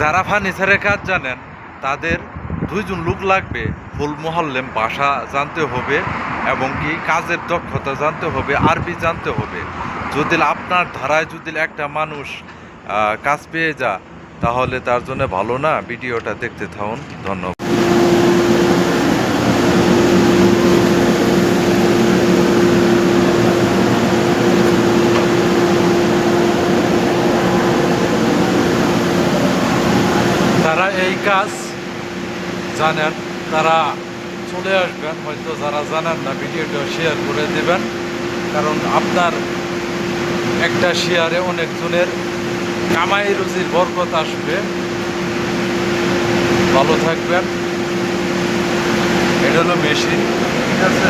যারা ফার্নিচারের কাজ জানেন তাদের 2 জন লোক লাগবে। ফুল মোহাল্লেম ভাষা জানতে হবে এবং কি কাজের দক্ষতা জানতে হবে, আরবি জানতে হবে। যদি আপনার ধারায় যদি একটা মানুষ কাজ পেয়ে যা, তাহলে তার জন্য ভালো না? ভিডিওটা দেখতে থাকুন। ধন্যবাদ। যারা এই কাজ জানেন তারা চলে আসবেন, হয়তো যারা জানেন না ভিডিওটা শেয়ার করে দেবেন, কারণ আপনার একটা শেয়ারে অনেকজনের কামাই রুজির বরকত আসবে। ভালো থাকবেন। এটা হলো মেশিন, ঠিক আছে।